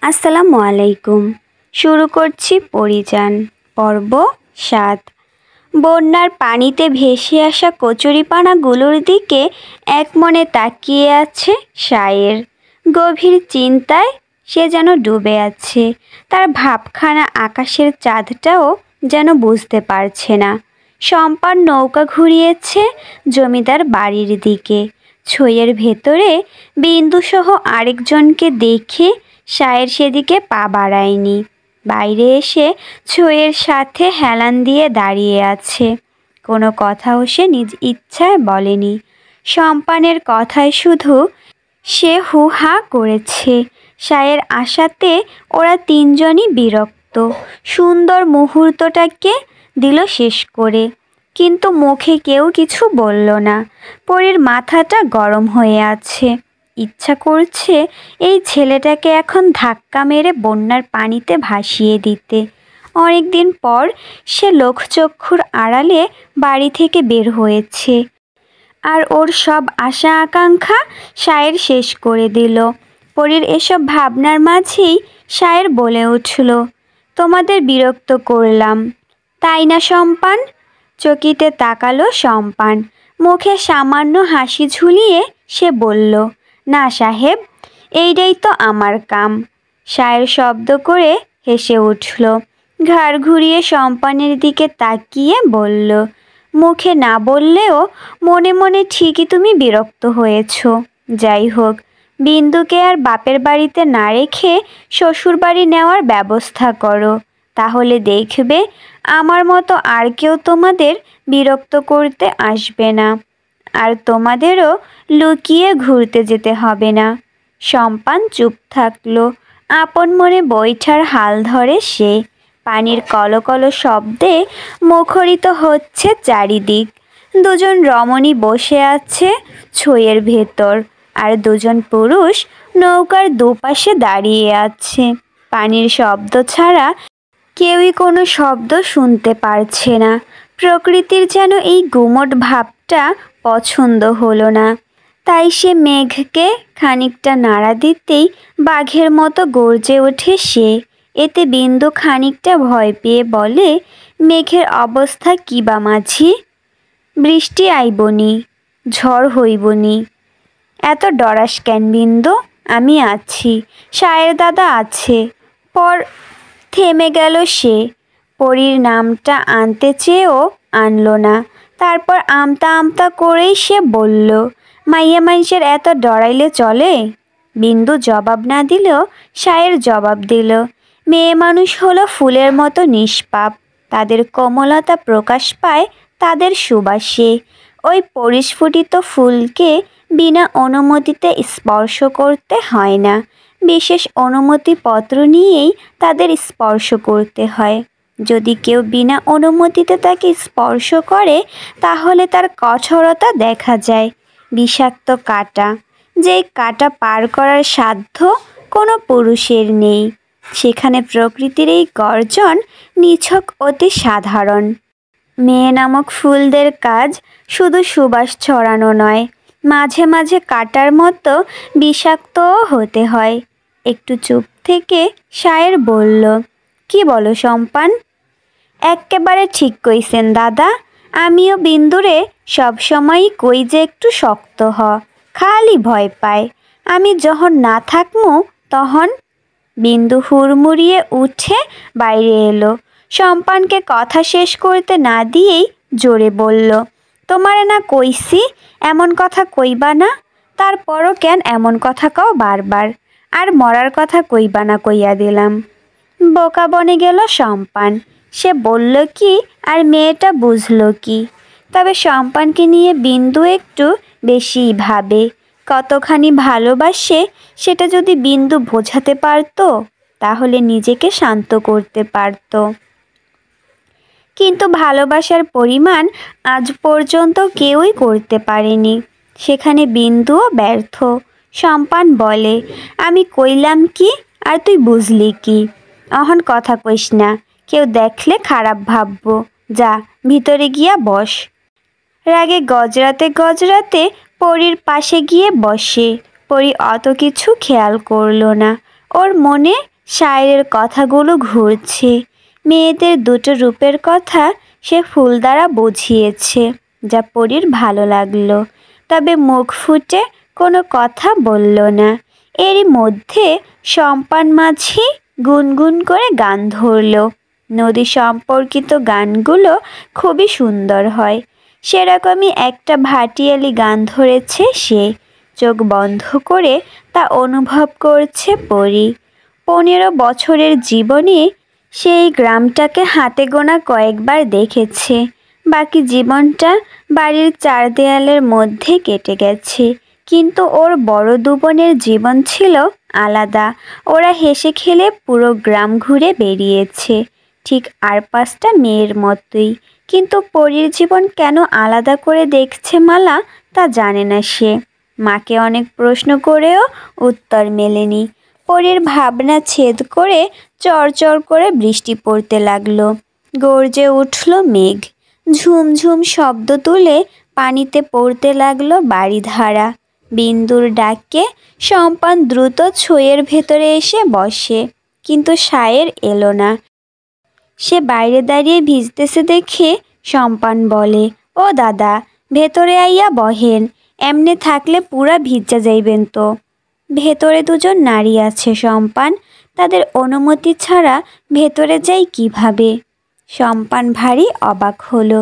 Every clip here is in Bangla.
আসসালামু আলাইকুম। শুরু করছি পরিযান পর্ব ৭। বন্যার পানিতে ভেসে আসা কচুরিপানাগুলোর দিকে একমনে তাকিয়ে আছে শায়ের। গভীর চিন্তায় সে যেন ডুবে আছে। তার ভাবখানা আকাশের চাঁদটাও যেন বুঝতে পারছে না। শম্পার নৌকা ঘুরিয়েছে জমিদার বাড়ির দিকে। ছইয়ের ভেতরে বিন্দুসহ আরেকজনকে দেখে শায়ের সেদিকে পা বাড়ায়নি। বাইরে এসে ছইয়ের সাথে হেলান দিয়ে দাঁড়িয়ে আছে। কোনো কথাও সে নিজ ইচ্ছায় বলেনি। সম্পানের কথায় শুধু সে হু হা করেছে। শায়ের আশাতে ওরা তিনজনই বিরক্ত। সুন্দর মুহূর্তটাকে দিল শেষ করে, কিন্তু মুখে কেউ কিছু বলল না। পরীর মাথাটা গরম হয়ে আছে। ইচ্ছা করছে এই ছেলেটাকে এখন ধাক্কা মেরে বন্যার পানিতে ভাসিয়ে দিতে। অনেকদিন পর সে লোকচক্ষুর আড়ালে বাড়ি থেকে বের হয়েছে, আর ওর সব আশা আকাঙ্ক্ষা শায়ের শেষ করে দিল। পরীর এসব ভাবনার মাঝেই শায়ের বলে উঠল, তোমাদের বিরক্ত করলাম তাই না সম্পান? চকিতে তাকালো সম্পান। মুখে সামান্য হাসি ঝুলিয়ে সে বলল, না সাহেব, এইটাই তো আমার কাম। শায়ের শব্দ করে হেসে উঠল। ঘাড় ঘুরিয়ে সম্পানের দিকে তাকিয়ে বলল, মুখে না বললেও মনে মনে ঠিকই তুমি বিরক্ত হয়েছ। যাই হোক, বিন্দুকে আর বাপের বাড়িতে না রেখে শ্বশুর বাড়ি নেওয়ার ব্যবস্থা করো। তাহলে দেখবে আমার মতো আর কেউ তোমাদের বিরক্ত করতে আসবে না, আর তোমাদেরও লুকিয়ে ঘুরতে যেতে হবে না। সম্পান চুপ থাকলো। আপন মনে বৈঠার হাল ধরে সে। পানির কলকল শব্দে মুখরিত হচ্ছে চারিদিক। দুজন রমণী বসে আছে ছইয়ের ভেতর, আর দুজন পুরুষ নৌকার দুপাশে দাঁড়িয়ে আছে। পানির শব্দ ছাড়া কেউই কোনো শব্দ শুনতে পারছে না। প্রকৃতির যেন এই গুমট ভাবটা পছন্দ হলো না। তাই সে মেঘকে খানিকটা নাড়া দিতেই বাঘের মতো গর্জে ওঠে সে। এতে বিন্দু খানিকটা ভয় পেয়ে বলে, মেঘের অবস্থা কি বা মাঝি? বৃষ্টি আইবনি, ঝড় হইবনি, এত ডরাস কেন বিন্দু? আমি আছি, শায়ের দাদা আছে। পর থেমে গেল সে। পরীর নামটা আনতে চেয়েও আনল না। তারপর আমতা আমতা করেই সে বলল, মাইয়া মানুষের এত ডরাইলে চলে? বিন্দু জবাব না দিলেও শায়ের জবাব দিল, মেয়ে মানুষ হলো ফুলের মতো নিষ্পাপ। তাদের কোমলতা প্রকাশ পায় তাদের সুবাসে। ওই পরিস্ফুটিত ফুলকে বিনা অনুমতিতে স্পর্শ করতে হয় না। বিশেষ অনুমতিপত্র নিয়েই তাদের স্পর্শ করতে হয়। যদি কেউ বিনা অনুমতিতে তাকে স্পর্শ করে, তাহলে তার কঠোরতা দেখা যায়। বিষাক্ত কাঁটা, যেই কাঁটা পার করার সাধ্য কোনো পুরুষের নেই। সেখানে প্রকৃতির এই গর্জন নিছক অতি সাধারণ। মেয়ে নামক ফুলদের কাজ শুধু সুবাস ছড়ানো নয়, মাঝে মাঝে কাঁটার মতো বিষাক্তও হতে হয়। একটু চুপ থেকে শায়ের বলল, কি বলো সম্পান? এক্কেবারে ঠিক কইছেন দাদা। আমিও বিন্দুরে সবসময়ই কই যে একটু শক্ত হ, খালি ভয় পায়। আমি যখন না থাকমু তখন। বিন্দু হুড়মুড়িয়ে উঠে বাইরে এলো। সম্পানকে কথা শেষ করতে না দিয়েই জোরে বলল, তোমারে না কইছি এমন কথা কইবা না? তারপরও কেন এমন কথা কও বারবার? আর মরার কথা কইবা না কইয়া দিলাম। বোকা বনে গেল সম্পান। সে বলল কি আর মেয়েটা বুঝল কি? তবে সম্পানকে নিয়ে বিন্দু একটু বেশিই ভাবে। কতখানি ভালোবাসে সেটা যদি বিন্দু বোঝাতে পারতো, তাহলে নিজেকে শান্ত করতে পারত। কিন্তু ভালোবাসার পরিমাণ আজ পর্যন্ত কেউই করতে পারেনি। সেখানে বিন্দুও ব্যর্থ। সম্পান বলে, আমি কইলাম কি আর তুই বুঝলি কি? অহন কথা কইস না, কেউ দেখলে খারাপ ভাববো। যা ভিতরে গিয়া বস। রাগে গজরাতে গজরাতে পরীর পাশে গিয়ে বসে। পরী অত কিছু খেয়াল করল না। ওর মনে শায়ের কথাগুলো ঘুরছে। মেয়েদের দুটো রূপের কথা সে ফুল দ্বারা বুঝিয়েছে, যা পরীর ভালো লাগলো। তবে মুখ ফুটে কোনো কথা বলল না। এরই মধ্যে সম্পান মাঝি গুনগুন করে গান ধরল। নদী সম্পর্কিত গানগুলো খুবই সুন্দর হয়। সেরকমই একটা ভাটিয়ালি গান ধরেছে সে। চোখ বন্ধ করে তা অনুভব করছে পরী। 15 বছরের জীবনে সেই গ্রামটাকে হাতে গোনা কয়েকবার দেখেছে। বাকি জীবনটা বাড়ির 4 দেয়ালের মধ্যে কেটে গেছে। কিন্তু ওর বড় দু বোনের জীবন ছিল আলাদা। ওরা হেসে খেলে পুরো গ্রাম ঘুরে বেরিয়েছে, ঠিক আর 5টা মেয়ের মতোই। কিন্তু পরীর জীবন কেন আলাদা করে দেখছে মালা, তা জানে না সে। মাকে অনেক প্রশ্ন করেও উত্তর মেলেনি। পরীর ভাবনা ছেদ করে চরচর করে বৃষ্টি পড়তে লাগলো। গর্জে উঠল মেঘ। ঝুমঝুম শব্দ তুলে পানিতে পড়তে লাগলো বাড়িধারা। বিন্দুর ডাকে সম্পান দ্রুত ছইয়ের ভেতরে এসে বসে, কিন্তু শায়ের এলো না। সে বাইরে দাঁড়িয়ে ভিজতেছে দেখে সম্পান বলে, ও দাদা, ভেতরে আইয়া বহেন, এমনে থাকলে পুরা ভিজা যাইবেন তো। ভেতরে দুজন নারী আছে সম্পান, তাদের অনুমতি ছাড়া ভেতরে যাই কিভাবে? সম্পান ভারী অবাক হলো।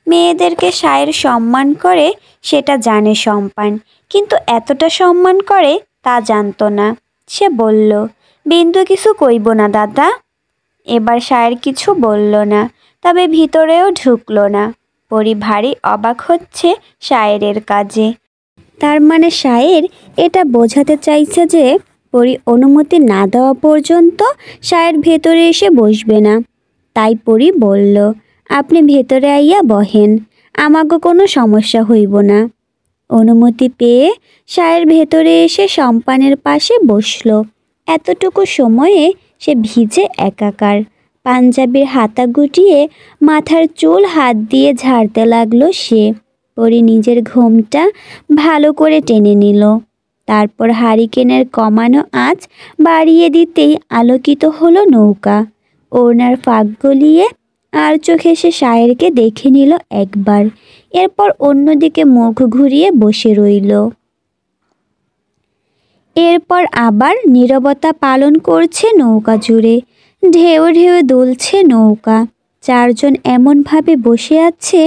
মেয়েদেরকে শায়ের সম্মান করে সেটা জানে সম্পান, কিন্তু এতটা সম্মান করে তা জানতো না। সে বলল, বিন্দু কিছু কইব না দাদা। এবার শায়ের কিছু বলল না, তবে ভিতরেও ঢুকলো না। পরী ভারী অবাক হচ্ছে শায়েরের কাজে। তার মানে শায়ের এটা বোঝাতে চাইছে যে পরী অনুমতি না দেওয়া পর্যন্ত শায়ের ভেতরে এসে বসবে না। তাই পরী বলল, আপনি ভেতরে আইয়া বহেন, আমাগো কোনো সমস্যা হইব না। অনুমতি পেয়ে শায়ের ভেতরে এসে সম্পানের পাশে বসল। এতটুকু সময়ে সে ভিজে একাকার। পাঞ্জাবির হাতা গুটিয়ে মাথার চুল হাত দিয়ে ঝাড়তে লাগলো সে। পরী নিজের ঘোমটা ভালো করে টেনে নিল। তারপর হারিকেনের কমানো আঁচ বাড়িয়ে দিতেই আলোকিত হলো নৌকা। ওড়নার ফাঁক গলিয়ে আর চোখে সে শায়েরকে দেখে নিল একবার, এরপর অন্যদিকে মুখ ঘুরিয়ে বসে রইল। এরপর আবার নীরবতা পালন করছে নৌকা জুড়ে। ঢেউ ঢেউ দুলছে নৌকা। 4 জন এমনভাবে বসে আছে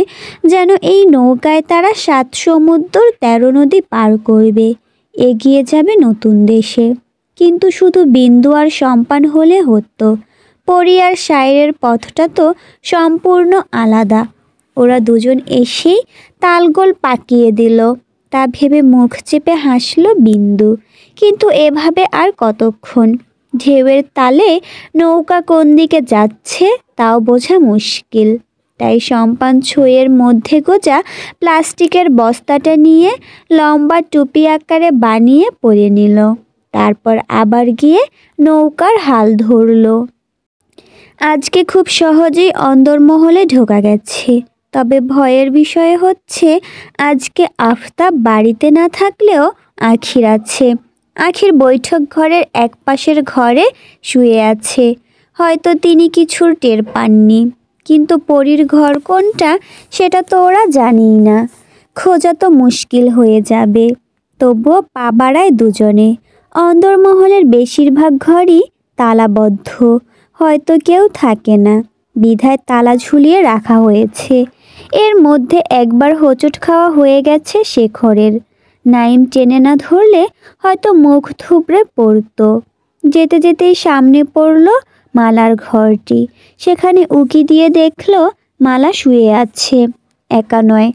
যেন এই নৌকায় তারা 7 সমুদ্র 13 নদী পার করবে, এগিয়ে যাবে নতুন দেশে। কিন্তু শুধু বিন্দু আর সম্পান হলে হতো। পরী আর শায়ের পথটা তো সম্পূর্ণ আলাদা। ওরা দুজন এসেই তালগোল পাকিয়ে দিল। তা ভেবে মুখ চেপে হাসল বিন্দু। কিন্তু এভাবে আর কতক্ষণ? ঢেউয়ের তালে নৌকা কোন দিকে যাচ্ছে তাও বোঝা মুশকিল। তাই সম্পান ছইয়ের মধ্যে গোজা প্লাস্টিকের বস্তাটা নিয়ে লম্বা টুপি আকারে বানিয়ে পরে নিল। তারপর আবার গিয়ে নৌকার হাল ধরল। আজকে খুব সহজেই অন্দরমহলে ঢোকা গেছে। তবে ভয়ের বিষয় হচ্ছে আজকে আফতাব বাড়িতে না থাকলেও আখির আছে। আখির বৈঠক ঘরের এক পাশের ঘরে শুয়ে আছে। হয়তো তিনি কিছুর টের পাননি, কিন্তু পরীর ঘর কোনটা সেটা তো ওরা জানেই না। খোঁজা তো মুশকিল হয়ে যাবে। তবুও পা বাড়ায় দুজনে। অন্দরমহলের বেশিরভাগ ঘরই তালাবদ্ধ, হয়তো কেউ থাকে না, বিধায় তালা ঝুলিয়ে রাখা হয়েছে। এর মধ্যে একবার হোঁচট খাওয়া হয়ে গেছে শেখরের। নাইম টেনে না ধরলে হয়তো মুখ থুবড়ে পড়তো। যেতে যেতেই সামনে পড়ল মালার ঘরটি। সেখানে উকি দিয়ে দেখল মালা শুয়ে আছে। একা নয়,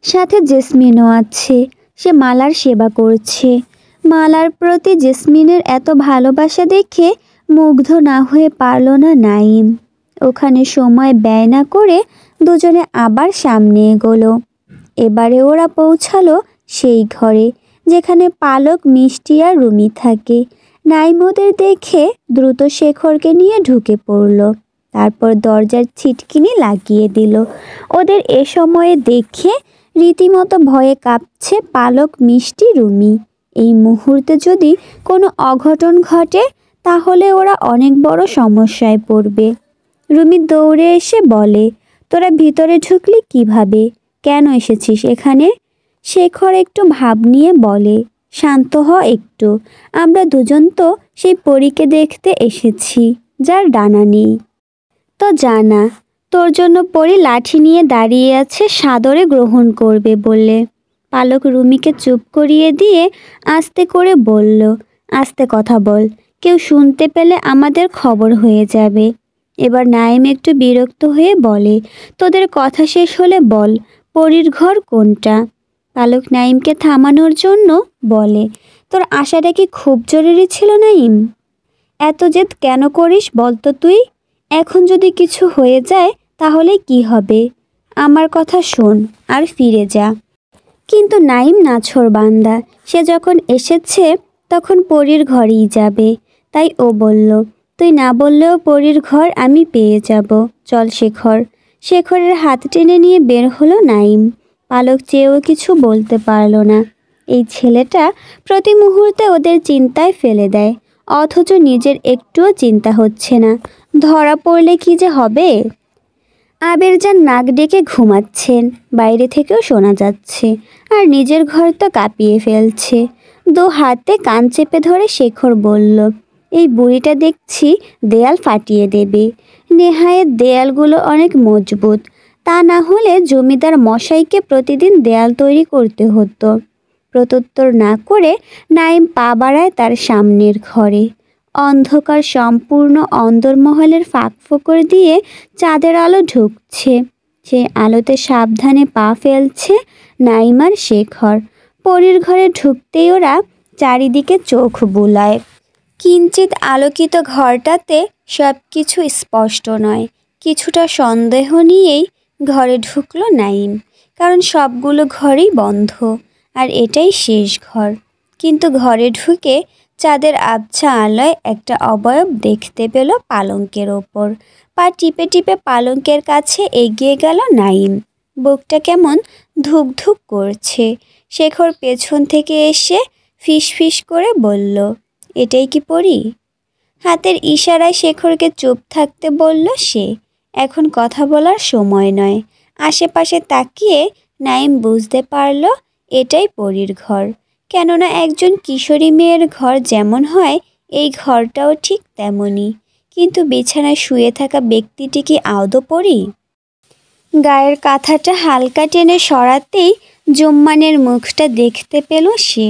সাথে জেসমিনও আছে। সে মালার সেবা করছে। মালার প্রতি জেসমিনের এত ভালোবাসা দেখে মুগ্ধ না হয়ে পারল না নাইম। ওখানে সময় ব্যয় না করে দুজনে আবার সামনে এগোলো। এবারে ওরা পৌঁছালো সেই ঘরে যেখানে পালক, মিষ্টি আর রুমি থাকে। নাইম ওদের দেখে দ্রুত শেখরকে নিয়ে ঢুকে পড়ল। তারপর দরজার ছিটকিনি লাগিয়ে দিল। ওদের এ সময়ে দেখে রীতিমতো ভয়ে কাঁপছে পালক, মিষ্টি, রুমি। এই মুহূর্তে যদি কোনো অঘটন ঘটে তাহলে ওরা অনেক বড় সমস্যায় পড়বে। রুমি দৌড়ে এসে বলে, তোরা ভিতরে ঢুকলি কিভাবে? কেন এসেছিস এখানে? শেখর একটু ভাব নিয়ে বলে, শান্ত হ একটু, আমরা দুজন তো সেই পরীকে দেখতে এসেছি যার ডানা নেই। তো জানা, তোর জন্য পরী লাঠি নিয়ে দাঁড়িয়ে আছে, সাদরে গ্রহণ করবে বললে। পালক রুমিকে চুপ করিয়ে দিয়ে আস্তে করে বলল, আস্তে কথা বল, কেউ শুনতে পেলে আমাদের খবর হয়ে যাবে। এবার নাইম একটু বিরক্ত হয়ে বলে, তোদের কথা শেষ হলে বল, পরীর ঘর কোনটা? পালক নাইমকে থামানোর জন্য বলে, তোর আশাটা কি খুব জরুরি ছিল নাইম? এত জেদ কেন করিস বলতো তুই? এখন যদি কিছু হয়ে যায় তাহলে কি হবে? আমার কথা শোন আর ফিরে যা। কিন্তু নাইম নাছোড়বান্দা, সে যখন এসেছে তখন পরীর ঘরেই যাবে। তাই ও বলল, তুই না বললেও পরীর ঘর আমি পেয়ে যাব, চল শেখর। শেখরের হাত টেনে নিয়ে বের হলো নাইম। পালক চেয়েও কিছু বলতে পারল না। এই ছেলেটা প্রতি মুহূর্তে ওদের চিন্তায় ফেলে দেয়, অথচ নিজের একটুও চিন্তা হচ্ছে না। ধরা পড়লে কি যে হবে? আবিরজান নাক ডেকে ঘুমাচ্ছেন, বাইরে থেকেও শোনা যাচ্ছে। আর নিজের ঘর তো কাঁপিয়ে ফেলছে। দু হাতে কান চেপে ধরে শেখর বলল, এই বুড়িটা দেখছি দেয়াল ফাটিয়ে দেবে। নেহায়ের দেয়ালগুলো অনেক মজবুত, তা না হলে জমিদার মশাইকে প্রতিদিন দেয়াল তৈরি করতে হতো। প্রত্যুত্তর না করে নাইম পা বাড়ায় তার সামনের ঘরে। অন্ধকার সম্পূর্ণ অন্দরমহলের ফাঁকফোকর দিয়ে চাঁদের আলো ঢুকছে। সেই আলোতে সাবধানে পা ফেলছে নাইম আর শেখর। পরীর ঘরে ঢুকতেই ওরা চারিদিকে চোখ বুলায়। কিঞ্চিত আলোকিত ঘরটাতে সব কিছু স্পষ্ট নয়। কিছুটা সন্দেহ নিয়েই ঘরে ঢুকলো নাইম, কারণ সবগুলো ঘরই বন্ধ আর এটাই শেষ ঘর। কিন্তু ঘরে ঢুকে চাঁদের আবছা আলোয় একটা অবয়ব দেখতে পেল পালঙ্কের ওপর। পা টিপে টিপে পালঙ্কের কাছে এগিয়ে গেল নাইম। বুকটা কেমন ধুক ধুক করছে। শেখর পেছন থেকে এসে ফিস ফিস করে বলল, এটাই কি পরী? হাতের ইশারায় শেখরকে চুপ থাকতে বলল সে। এখন কথা বলার সময় নয়। আশেপাশে তাকিয়ে নাইম বুঝতে পারল এটাই পরীর ঘর। কেননা একজন কিশোরী মেয়ের ঘর যেমন হয়, এই ঘরটাও ঠিক তেমনই। কিন্তু বিছানায় শুয়ে থাকা ব্যক্তিটি কি আদৌ পরী? গায়ের কাঁথাটা হালকা টেনে সরাতেই জুম্মানের মুখটা দেখতে পেল সে।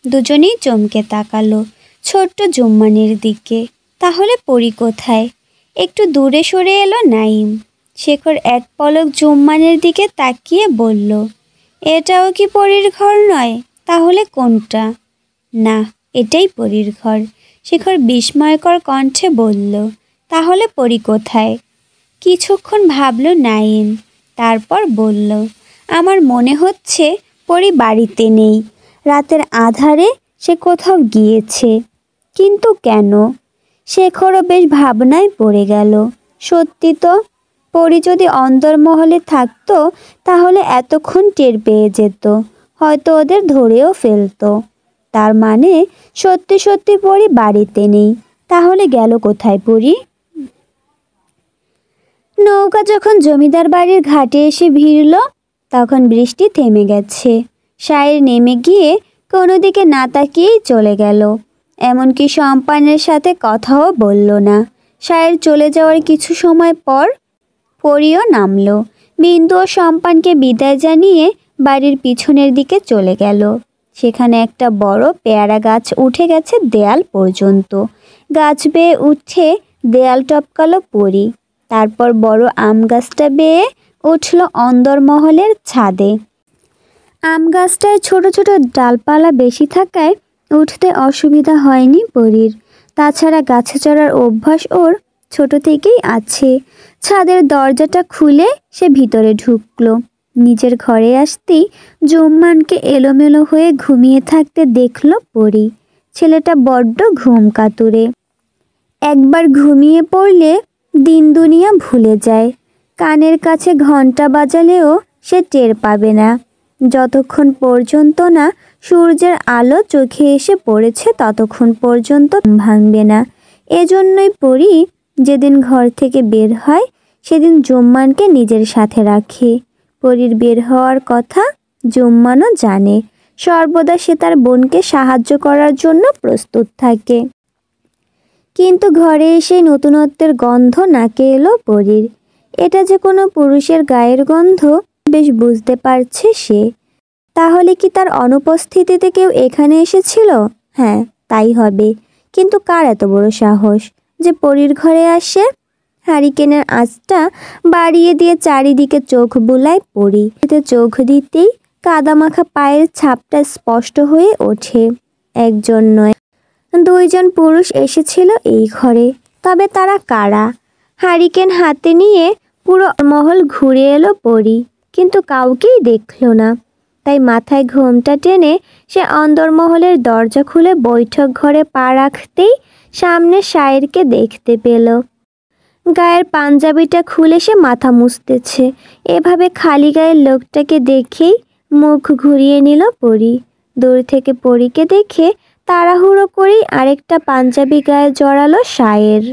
দুজনেই চমকে তাকালো ছোট্ট জুম্মানের দিকে। তাহলে পরী কোথায়? একটু দূরে সরে এলো নাইম। শেখর এক পলক জুম্মানের দিকে তাকিয়ে বলল, এটাও কি পরীর ঘর নয়? তাহলে কোনটা? না, এটাই পরীর ঘর। শেখর বিস্ময়কর কণ্ঠে বলল, তাহলে পরী কোথায়? কিছুক্ষণ ভাবল নাইম, তারপর বলল, আমার মনে হচ্ছে পরী বাড়িতে নেই। রাতের আধারে সে কোথাও গিয়েছে। কিন্তু কেন? শেখরও বেশ ভাবনায় পড়ে গেল। সত্যি তো, পরী যদি অন্দরমহলে থাকতো তাহলে এতক্ষণ টের পেয়ে যেত, হয়তো ওদের ধরেও ফেলতো। তার মানে সত্যি সত্যি পরী বাড়িতে নেই। তাহলে গেল কোথায় পরী? নৌকা যখন জমিদার বাড়ির ঘাটে এসে ভিড়ল তখন বৃষ্টি থেমে গেছে। শায়ের নেমে গিয়ে কোনো দিকে না তাকিয়েই চলে গেল, এমনকি সম্পানের সাথে কথাও বলল না। শায়ের চলে যাওয়ার কিছু সময় পর পরীও নামলো। বিন্দু ও সম্পানকে বিদায় জানিয়ে বাড়ির পিছনের দিকে চলে গেল। সেখানে একটা বড় পেয়ারা গাছ উঠে গেছে দেয়াল পর্যন্ত। গাছ বেয়ে উঠে দেয়াল টপকালো পরী। তারপর বড় আম গাছটা বেয়ে উঠল অন্দরমহলের ছাদে। আম গাছটায় ছোট ছোট ডালপালা বেশি থাকায় উঠতে অসুবিধা হয়নি পরীর। তাছাড়া গাছে চড়ার অভ্যাস ওর ছোট থেকেই আছে। ছাদের দরজাটা খুলে সে ভিতরে ঢুকলো। নিজের ঘরে আসতেই জুম্মানকে এলোমেলো হয়ে ঘুমিয়ে থাকতে দেখল পরী। ছেলেটা বড্ড ঘুম কাতুরে। একবার ঘুমিয়ে পড়লে দিন দুনিয়া ভুলে যায়। কানের কাছে ঘন্টা বাজালেও সে টের পাবে না। যতক্ষণ পর্যন্ত না সূর্যের আলো চোখে এসে পড়েছে ততক্ষণ পর্যন্ত ভাঙবে না। এজন্যই পরী যেদিন ঘর থেকে বের হয় সেদিন জুম্মানকে নিজের সাথে রাখে। পরীর বের হওয়ার কথা জুম্মানও জানে। সর্বদা সে তার বোনকে সাহায্য করার জন্য প্রস্তুত থাকে। কিন্তু ঘরে এসে নতুনত্বের গন্ধ নাকে এলো পরীর। এটা যে কোনো পুরুষের গায়ের গন্ধ বেশ বুঝতে পারছে সে। তাহলে কি তার অনুপস্থিতিতে কেউ এখানে এসেছিল? হ্যাঁ, তাই হবে। কিন্তু কার এত বড় সাহস যে পরীর ঘরে আসে? হারিকেনের আঁচটা বাড়িয়ে দিয়ে চারিদিকে চোখ বুলায় পরী। এতে চোখ দিতেই কাদামাখা পায়ের ছাপটা স্পষ্ট হয়ে ওঠে। একজন নয়, দুইজন পুরুষ এসেছিল এই ঘরে। তবে তারা কারা? হারিকেন হাতে নিয়ে পুরো মহল ঘুরে এলো পরী, কিন্তু কাউকেই দেখল না। তাই মাথায় ঘোমটা টেনে সে অন্দরমহলের দরজা খুলে বৈঠক ঘরে পা রাখতেই সামনে শায়েরকে দেখতে পেল। গায়ের পাঞ্জাবিটা খুলে সে মাথা মুছতেছে। এভাবে খালি গায়ের লোকটাকে দেখেই মুখ ঘুরিয়ে নিল পরী। দূর থেকে পরীকে দেখে তাড়াহুড়ো করেই আরেকটা পাঞ্জাবি গায়ে জড়ালো শায়ের।